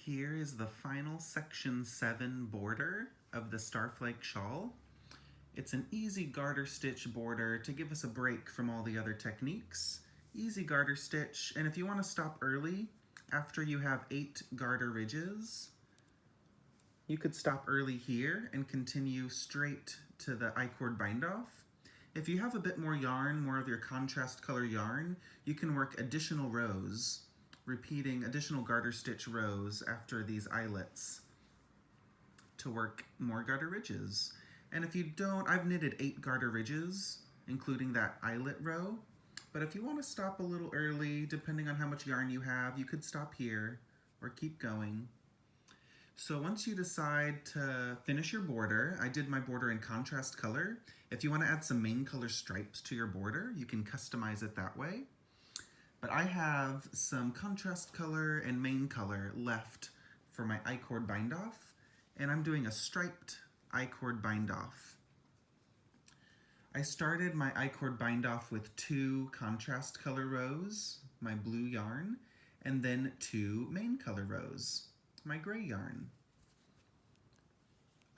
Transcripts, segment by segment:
Here is the final section 7 border of the Starflake shawl. It's an easy garter stitch border to give us a break from all the other techniques. Easy garter stitch, and if you want to stop early, after you have 8 garter ridges, you could stop early here and continue straight to the I-cord bind off. If you have a bit more yarn, more of your contrast color yarn, you can work additional rows, repeating additional garter stitch rows after these eyelets to work more garter ridges. And if you don't, I've knitted 8 garter ridges, including that eyelet row. But if you want to stop a little early, depending on how much yarn you have, you could stop here or keep going. So once you decide to finish your border, I did my border in contrast color. If you want to add some main color stripes to your border, you can customize it that way. But I have some contrast color and main color left for my I-cord bind off, and I'm doing a striped I-cord bind off. I started my I-cord bind off with 2 contrast color rows, my blue yarn, and then 2 main color rows, my gray yarn.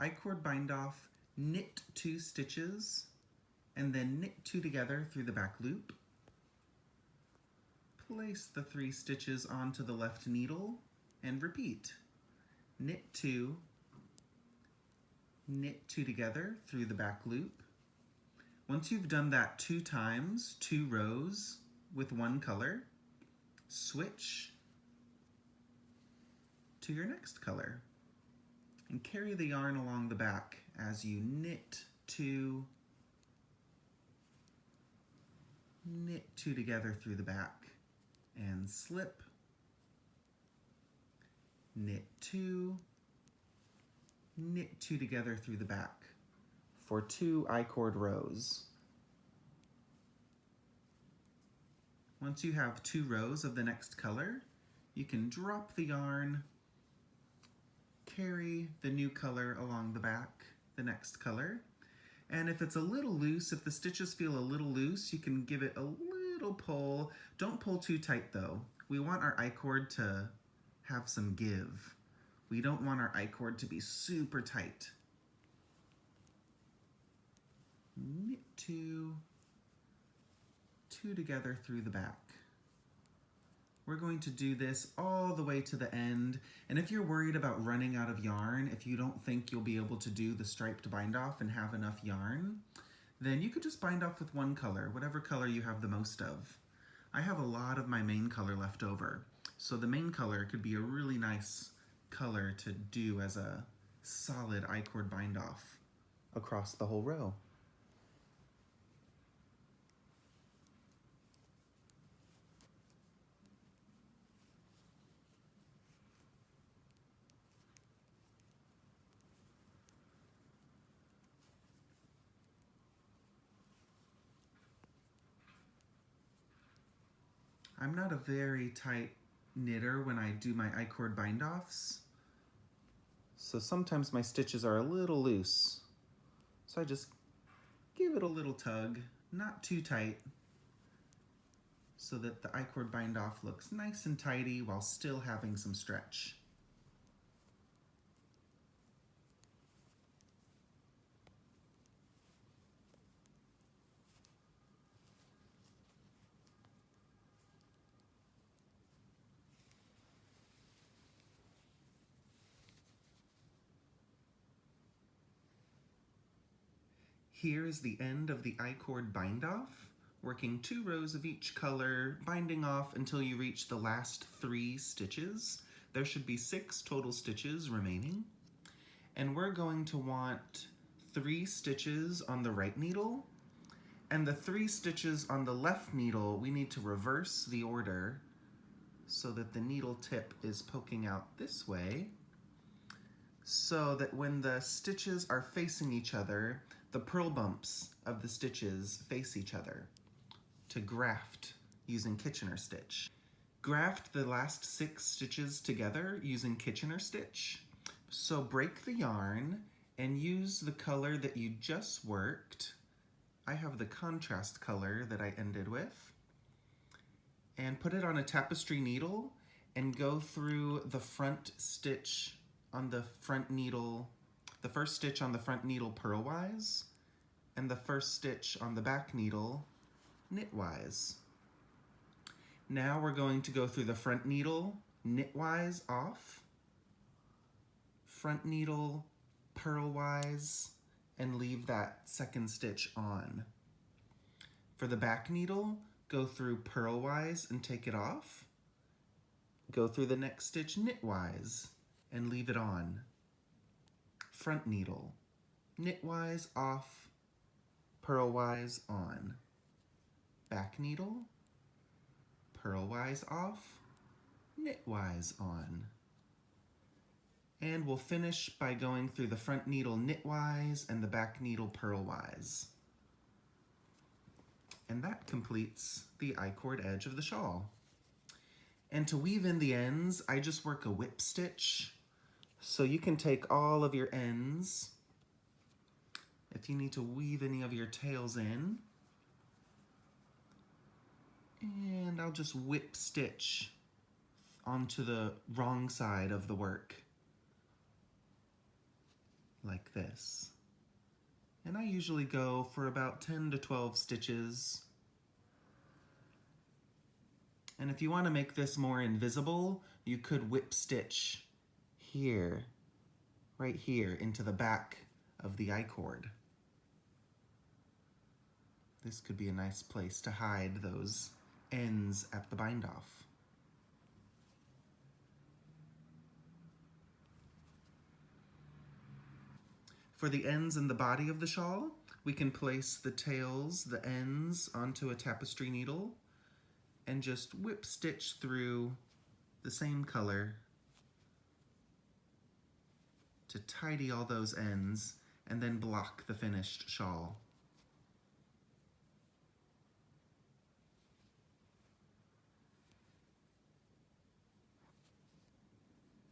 I-cord bind off, knit 2 stitches, and then knit 2 together through the back loop. Place the 3 stitches onto the left needle and repeat. Knit 2, knit 2 together through the back loop. Once you've done that 2 times, 2 rows with 1 color, switch to your next color and carry the yarn along the back as you knit 2, knit 2 together through the back and slip, knit 2, knit 2 together through the back for 2 I-cord rows. Once you have 2 rows of the next color, you can drop the yarn, carry the new color along the back, the next color, and if it's a little loose, if the stitches feel a little loose, you can give it a little pull. Don't pull too tight though. We want our I-cord to have some give. We don't want our I-cord to be super tight. Knit 2, 2 together through the back. We're going to do this all the way to the end, and if you're worried about running out of yarn, if you don't think you'll be able to do the striped bind off and have enough yarn, then you could just bind off with 1 color, whatever color you have the most of. I have a lot of my main color left over, so the main color could be a really nice color to do as a solid I-cord bind off across the whole row. I'm not a very tight knitter when I do my I-cord bind offs, so sometimes my stitches are a little loose. So I just give it a little tug, not too tight, so that the I-cord bind off looks nice and tidy while still having some stretch. Here is the end of the I-cord bind off, working 2 rows of each color, binding off until you reach the last 3 stitches. There should be 6 total stitches remaining. And we're going to want 3 stitches on the right needle, and the 3 stitches on the left needle, we need to reverse the order so that the needle tip is poking out this way, so that when the stitches are facing each other, the purl bumps of the stitches face each other to graft using Kitchener stitch. Graft the last 6 stitches together using Kitchener stitch. So break the yarn and use the color that you just worked. I have the contrast color that I ended with. And put it on a tapestry needle and go through the front stitch on the front needle, the first stitch on the front needle purlwise, and the first stitch on the back needle knitwise. Now we're going to go through the front needle knitwise off, front needle purlwise, and leave that second stitch on. For the back needle, go through purlwise and take it off. Go through the next stitch knitwise and leave it on. Front needle, knitwise off, purlwise on. Back needle, purlwise off, knitwise on. And we'll finish by going through the front needle knitwise and the back needle purlwise. And that completes the I-cord edge of the shawl. And to weave in the ends, I just work a whip stitch. So you can take all of your ends, if you need to weave any of your tails in, and I'll just whip stitch onto the wrong side of the work, like this. And I usually go for about 10 to 12 stitches. And if you want to make this more invisible, you could whip stitch here, right here, into the back of the I-cord. This could be a nice place to hide those ends at the bind-off. For the ends and the body of the shawl, we can place the tails, the ends, onto a tapestry needle and just whip stitch through the same color to tidy all those ends and then block the finished shawl.